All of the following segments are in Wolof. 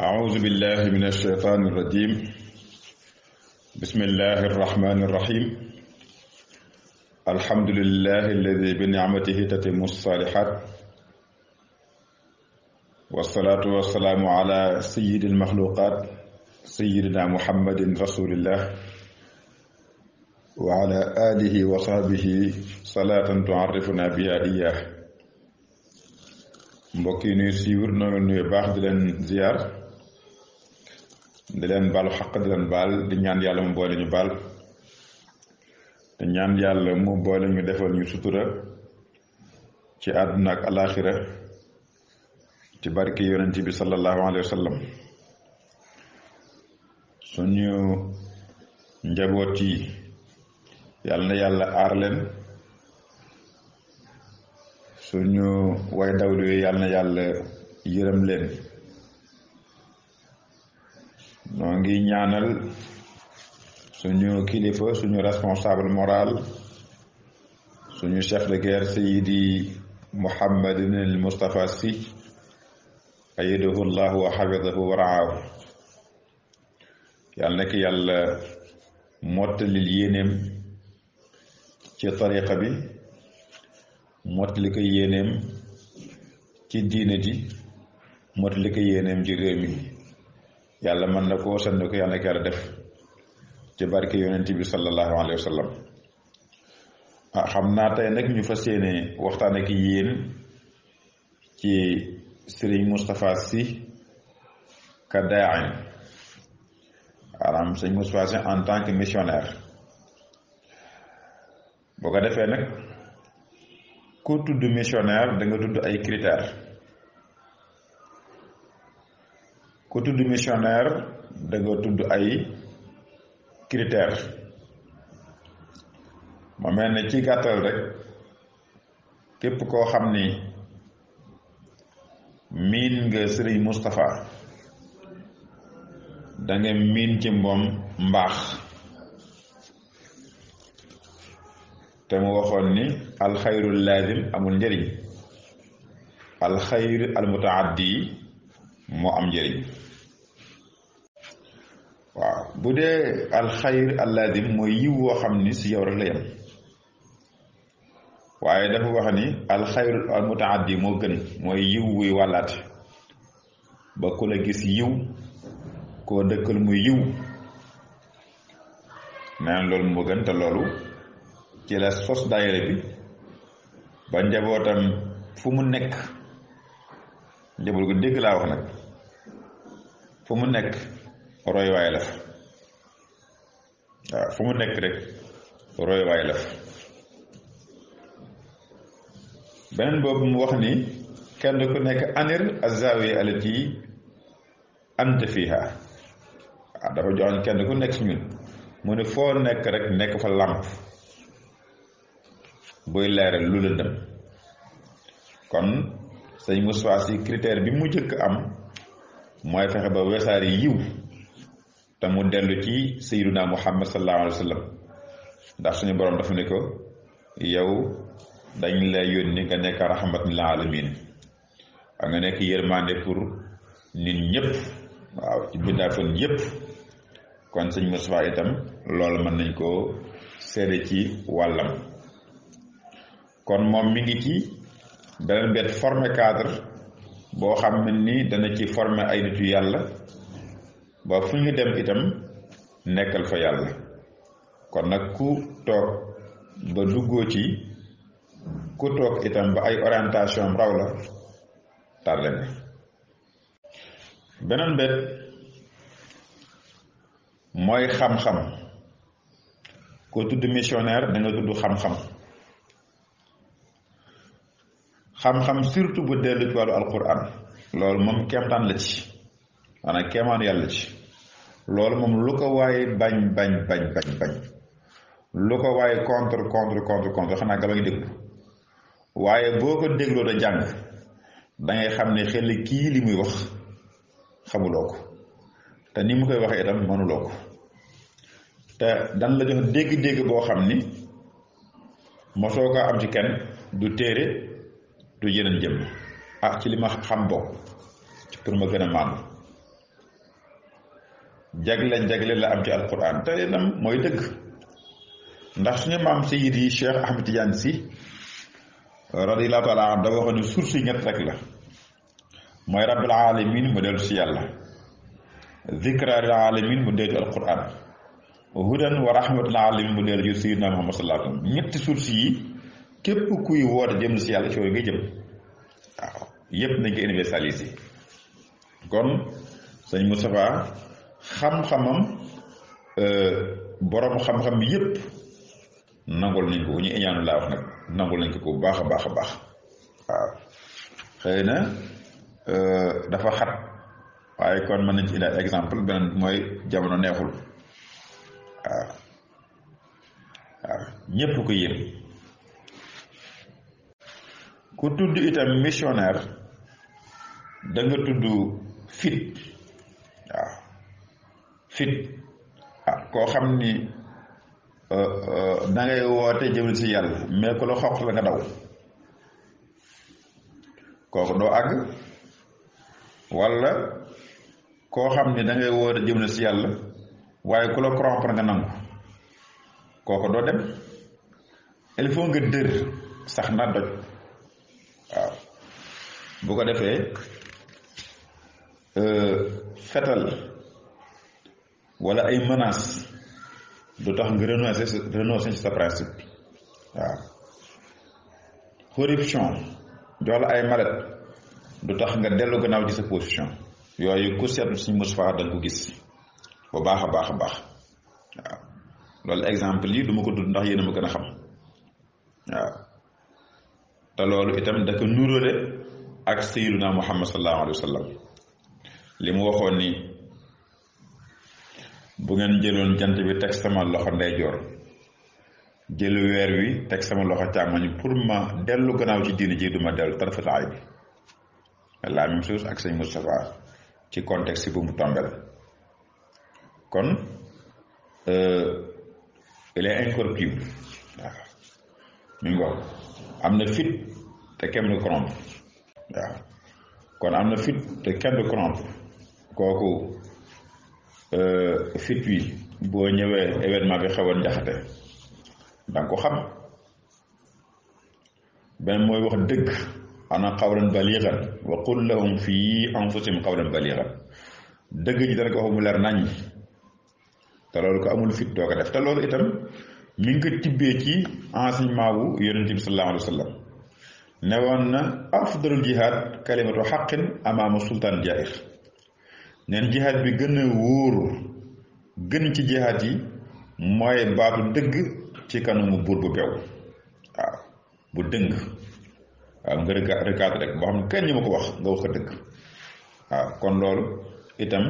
أعوذ بالله من الشيطان الرجيم. بسم الله الرحمن الرحيم. الحمد لله الذي بنعمته تتم الصالحات، والصلاة والسلام على سيد المخلوقات سيدنا محمد رسول الله وعلى آله وصحبه صلاة تعرفنا بها إياه. mbokk yi nuy siiwur noo nuyu baax di leen ziyaar, di leen baalu xaq, di leen baal, di ñaan yàlla mu boole ñu baal, te ñaan yàlla mu boole ñu defal ñu sutura ci àdduna ak alaaxira ci barke yonent bi sallallahu alayhi wa sallam. suñu njaboot yi yàlla na yàlla aar leen, suñu way dawlu yi yàlla na yàlla yërëm leen. noo ngi ñaanal suñu kilifa, suñu responsable moral, suñu chef de guerre Seydi Mouhamadin al Moustapha Sy, ayadahu llahu wa xafidahu wa raahu. yàlla na ki yàlla mottalil yéeneem ci tariqa bi, mottali ko yéeneem ci diine ji, mottali ko yéeneem ci réew mi. yàlla mën na koo sann ko, yàlla na ko yàlla def ci barke yonent bi sallallahu alayhi wa sallam. xam naa tey nag ñu fas yéene waxtaan ak yéen ci Serigne Moustapha Sy ka daain, maanaam Serigne Moustapha Sy en tant que missionnaire. boo ko defee nag ku tudd missionnaire da nga tudd ay critères. ku tudd missionnaire da nga tudd ay critères. ma mel ne ci gàttal rek, képp koo xam ni miin nga Serigne Moustapha da nga miin ci moom mbaax, te mu waxoon ni alxayrul laazim amul njëriñ, alxayr almutaaddi moo am njëriñ. waaw bu dee alxayr allaazim mooy yiw woo xam ni si yow rek la yem, waaye dafa wax ni alxayr almutaaddi moo gën, mooy yiw wuy wàllaate ba ku la gis yiw, koo dëkkal muy yiw. neen loolu moo gën, te loolu ci la sos daayira bi ba njabootam fu mu nekk, njaboot gu dégg laa wax nag, fu mu nekk roy waay la fa. waaw fu mu nekk rek roy waay la fa. beneen boobu mu wax ni kenn ku nekk anir azawiya alati anta fiha. waaw dafa joxoon kenn ku nekk si ñun mu ne foo nekk rek nekk fa làmp booy leeral lu lëndëm. kon sëñ Moustapha Sy critère bi mu jëkk am mooy fexe ba wesaari yiw, te mu dellu ci sayyiduna Muhammad sallallahu alayhi wa sallam. ndax suñu boroom dafa ne ko yow dañ la yónni nga nekk rahmatan lil alamin, ak nga nekk yërmande pour nit ñëpp, waaw ci bindaafoon yëpp. kon sëñ Moustapha itam loolu mën nañ koo seede ci wàllam. kon moom mi ngi ci beneen bet formé cadre boo xam ne ni dana ci formé ay nitu yàlla ba fu ñu dem itam nekkal fa yàlla. kon nag ku toog ba duggoo ci, ku toog itam ba ay orientation raw la, tardé na. beneen bet mooy xam-xam. ku tudd missionnaire da nga tudd xam-xam. xam-xam surtout bu dellu ci wàllu alquran, loolu moom kéemtaan la ci, maanaam kéemaan yàlla ci. loolu moom lu ko waaye bañ bañ bañ bañ bañ, lu ko waaye contre xanaa nga ba ngi déglu. waaye boo ko dégloo da jàng, dangay xam ne xel kii li muy wax xamuloo ko, te ni mu koy waxee itam mënuloo ko. te dan la jox dégg-dégg boo xam ni mosoo ko am ci kenn, du téere du yeneen jëm. ci li ma xam bokk ci pour ma gën a maandu. jagle la am ci alquran te itam mooy dëgg ndax suñu maam Seydi Cheikh Ahmed Tidiane Sy radiyallahu taala anhu da waxoon ne source yi ñett rek la mooy rabbil alamin mu dellu si yàlla zikra lil alamin mu dellu ci alquran hudan wa rahmatul alamin mu dellu ci sayyidina Muhammad sallallahu alayhi wa sallam ñetti source yi képp kuy woote jëm si yàlla ci yooyu nga jëm waaw yépp nañ ko universaliser kon sëñ Moustapha xam-xamam borom xam-xam bi yépp nangul nañ ko bu ñu iñaanu laa wax nag nangul nañ ko bu baax a baax a baax waaw xëy na dafa xat waaye kon mën nañ ci indaat exemple beneen mooy jamono neexul waaw ñépp ko yéem ku tudd itam missionnaire da nga tudd fit waaw fit koo xam ni da ngay woote jëmal ci yàlla mais ku la xoq la nga daw kooku doo àgg walla koo xam ni da ngay woote jëmal ci yàlla waaye ku la corrompre nga nangu kooku doo dem il faut nga dër sax na doj waaw bu ko defee fetal wala ay menaces du tax nga renoncer ci sa principe waaw corruption jox la ay malet du tax nga dellu gannaaw ci sa position yooyu ku seetlu suñu Moustapha da nga ko gis bu baax a baax a baax waaw loolu exemple yi du ma ko tudd ndax yéen a ma gën a xam waaw te loolu itam da ko nuróole ak sayyiduna Muhammad sallallahu alayhi wa sallam li mu waxoon ni bu ngeen jëloon jant bi teg sama loxo ndeyjoor jël weer wi teg sama loxo càmmoñ pour ma dellu gannaaw ci diini ji duma dellu tarfataay bi la même chose ak sëñ Moustapha ci contexte bu mu tombel kon il est incorruptible waaw mi ngoog am na fit te kenn du corrompre waaw kon am na fit te kenn du corrompre kooku fit wi boo ñëwee événement bi xewoon Njaxate danga ko xam benn mooy wax dëgg ana qawlan baligan wa qul lahum fii anfusihim qawlan baligan dëgg ji dana ko wax mu leer nañ te loolu ko amul fit doo ko def te loolu itam mi ngi ko tibbee ci enseignement wu yonent bi sallallahu alayhi wa sallam ne woon na afdalul jihaad kalimatu xaqin amaama sultaan jair neen jihaad bi gën a wóor gën ci jihaad yi mooy baatu dëgg ci kanamu buur bu bew waaw bu dëng waaw nga rëkkaat rek boo xam ne kenn ñu ma ko wax nga wax ko dëgg waaw kon loolu itam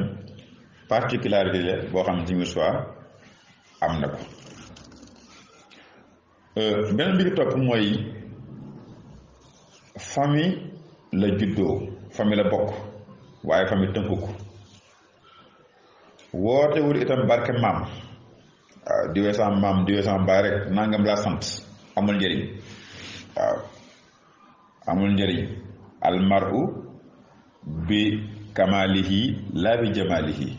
particularité la boo xam ne ci Moustapha am na ko beneen bi topp mooy famille la juddoo famille la bokk waaye famille tënku ko wootewul itam barke maam waaw diwee sama maam diwee sama baay rek nangam laa sant amul njëriñ waaw amul njëriñ almaru bi kamalihi laa bi jamalihi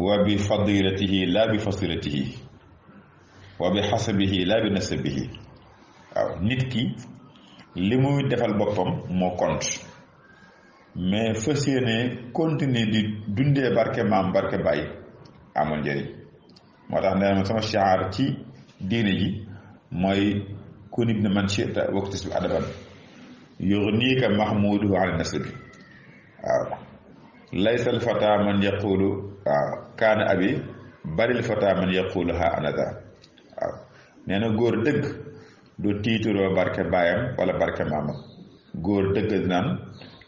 wa bi fadilatihi laa bi fasilatihi wa bi xasabihi laa bi nasabihi waaw nit ki li muy defal boppam moo compte mais fas yéene continuer di dundee barke maam barke baay amul njëriñ moo tax nee na sama shaar ci diine ji mooy kun ibn man shi'ta waqtis bi adaban yughnika mahmuduhu an nasabi waaw laysa al fata man yaqulu waaw kaana abi baril fata man yaqulu ha anada waaw nee na góor dëgg du tiituroo barke baayam wala barke maamam góor dëgg naan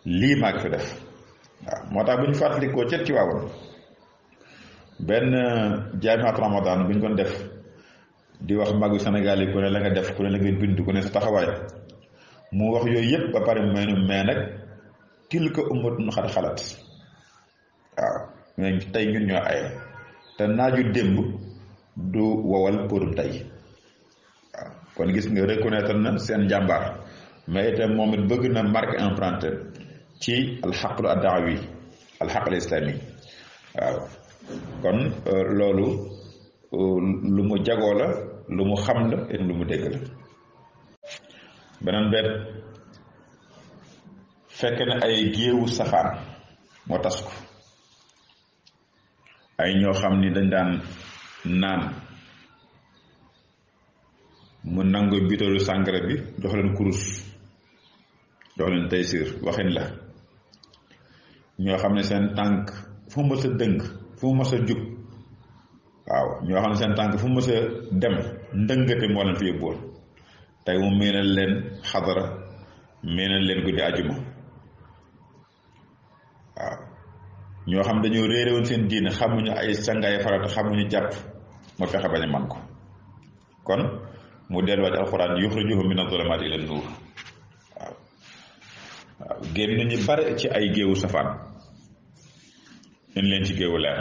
lii maa fi def waaw moo tax bu ñu fàttalikoo ca Tiwaawan benn jaamiat Ramadan bu ñu kon def di wax magu Sénégal yi ku ne la nga def ku ne la nga bind ku ne sa taxawaay mu wax yooyu yëpp ba pare mu mais nag tilka ummatun xad xalat waaw mais tey ñun ñoo aye te naaju démb du wowal përum tey waaw kon gis nga reconnaître na seen njàmbaar mais itam moom it bëgg na marque empreinte ci alxaqlu addaawi alxaq al islami waaw kon loolu lu mu jagoo la lu mu xam la et lu mu dégg la. beneen bet fekk na ay géewu safaan moo tas ko ay ñoo xam ni dañ daan naan mu nangu bitalu sàngara bi jox leen kurus jox leen taysir waxin la ñoo xam ne seen tànk fu mu mës a dëng fu mu mës a jub waaw ñoo xam ne seen tànk fu mu mës a dem ndëngate moo leen fi yóbbuwoon tey mu meenal leen xadara meenal leen guddi àjjuma waaw ñoo xam dañoo réere woon seen diine xamuñu ay sangaay farata xamuñu jàpp moo fexe bañ a man ko kon mu delluwaat alxuraan yuxrijuhum mina zulumaati ila nuur waaw waaw génn ñu bare ci ay géewu safaan indi leen ci géewu leer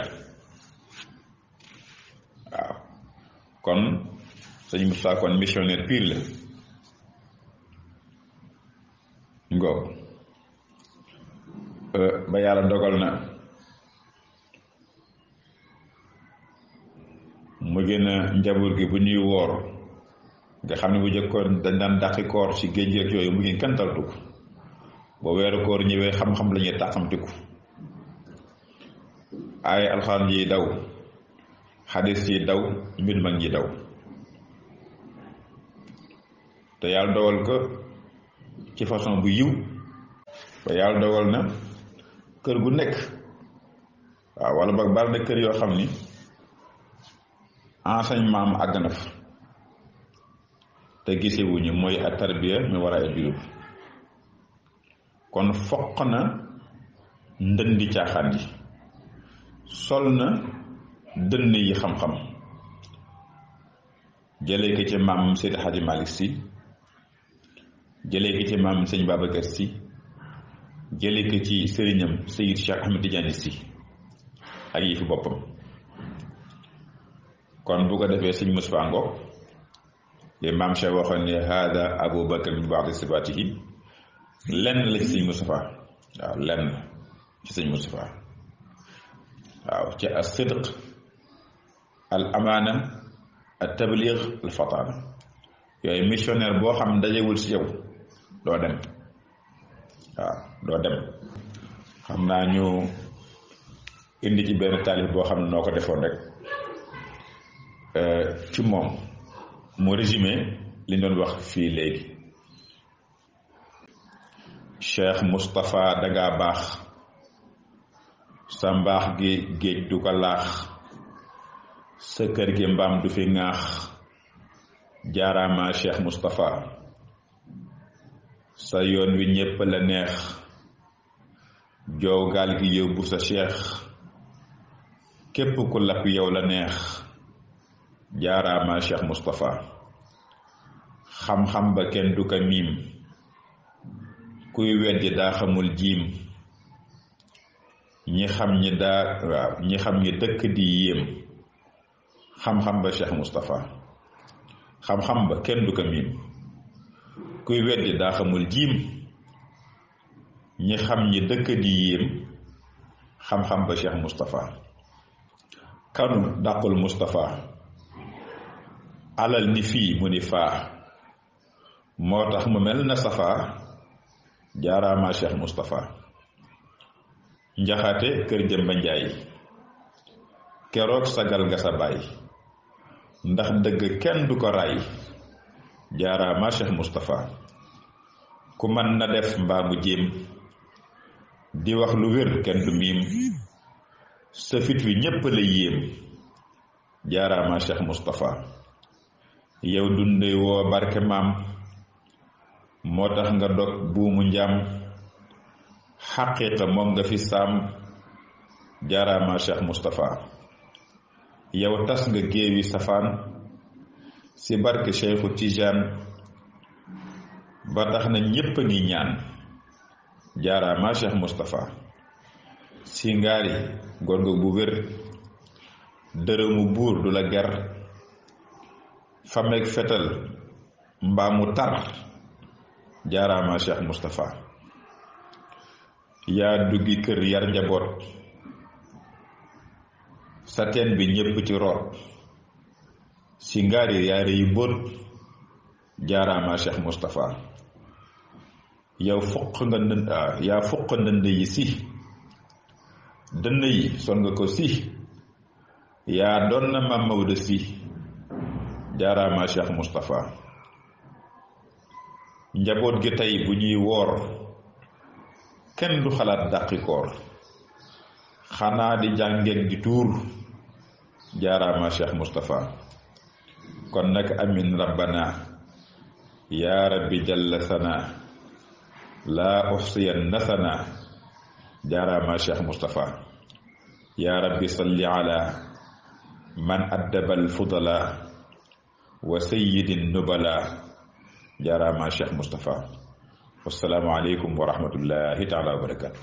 waaw kon sëñ Moussa kon missionnaire pire la ngoo ba yàlla dogal na mu gën a njaboot gi bu ñuy woor nga xam ne bu jëkkoon dañ daan dàqi koor ci géej ak yooyu mu ngi kenn taltu ko ba weeru koor ñëwee xam-xam la ñuy tàqamtiku ay alxuraan yi daw xadis yi daw mbir mag ñi daw te yàlla dogal ko ci façon bu yiw ba yàlla dogal na kër gu nekk waaw wala ba bari na kër yoo xam ni enseignement am àgg na fa te gisewuñu mooy a tarbiya mi war a ay julub kon foq na ndëndi caaxaan yi sol na dënn yi xam-xam jëlee ko ci maam Seydi Hadji Malick Sy jëlee ko ci maam Sëñ Babacar Sy jëlee ko ci sëriñam Seyid Cheikh Ahmed Tidiane Sy ak yi fi boppam kon bu ko defee Sëñ Moussa ngoog li maam Cheikh waxoon ne hada Abu Bakr min ba'di sifatihi lenn la ci Sëñ Moustapha waaw lenn ci Sëñ Moustapha waaw ci as-sidq al amaana al tabliig al fataana yooyu missionnaire boo xam dajewul ci yow doo dem waaw doo dem xam naa ñu indi ci benn taalif boo xam ne noo ko defoon rek ci moom mu résumé li ñu doon wax fii léegi Cheikh Moustapha dangaa baax sa mbaax gi géej du ko laax sa kër gi mbaam du fi ŋaax jaaraama Cheikh Moustapha sa yoon wi ñépp la neex joow gaal gi yóbbu sa cheikh képp ku lapp yow la neex jaaraama Cheikh Moustapha xam-xam ba kenn du ko miim kuy weddi daa xamul jiim ñi xam ñi daa waaw ñi xam ñi dëkk di yéem xam-xam ba Cheikh Moustapha xam-xam ba kenn du ko miim kuy weddi daa xamul jiim ñi xam ñi dëkk di yéem xam-xam ba Cheikh Moustapha kanu dàqul Moustapha alal ni fii mu ni faa moo tax mu mel na safa jaaraama Cheikh Moustapha njaxate kër jëmba njaay keroog sagal nga sa baay ndax dëgg kenn du ko ray jaaraama Cheikh Moustapha ku mën na def mbaa mu jéem di wax lu wér kenn du miim sa fit wi ñépp la yéem jaaraama Cheikh Moustapha yow dunde woo barke maam moo tax nga dog buumu njaam xaqiiqa moom nga fi saam jaaraama Cheikh Moustapha yow tas nga géewi safaan si barke Cheikhu Tijaan ba tax na ñépp a ngi ñaan jaaraama Cheikh Moustapha si ngaari gorgo bu wér dërëmu buur du la ger fameeg fetal mbaa mu tar jaaraama Cheikh Moustapha yaa duggi kër yar njaboot sa teen bi ñépp ci root si ngaari yaare yu mbóot jaaraama Cheikh Moustapha yow fuq nga ndënd yaa fuq ndënd yi si dënn yi sol nga ko si yaa doon na Maam Maodo si jaaraama Cheikh Moustapha njaboot gi tey bu ñuy woor kenn du xalaat dàqi koor xanaa di jàngeen di tuur jaaraama Cheikh Moustapha kon nag amin rabbana yaa rabbi jalla sana laa uxsiyan nasana jaaraama Cheikh Moustapha yaa rabbi salli ala man addaba alfudala wa sayyidi nubala jaaraama Cheikh Moustapha wassalaamu aleykum wa rahmatullahi taala wa barakatu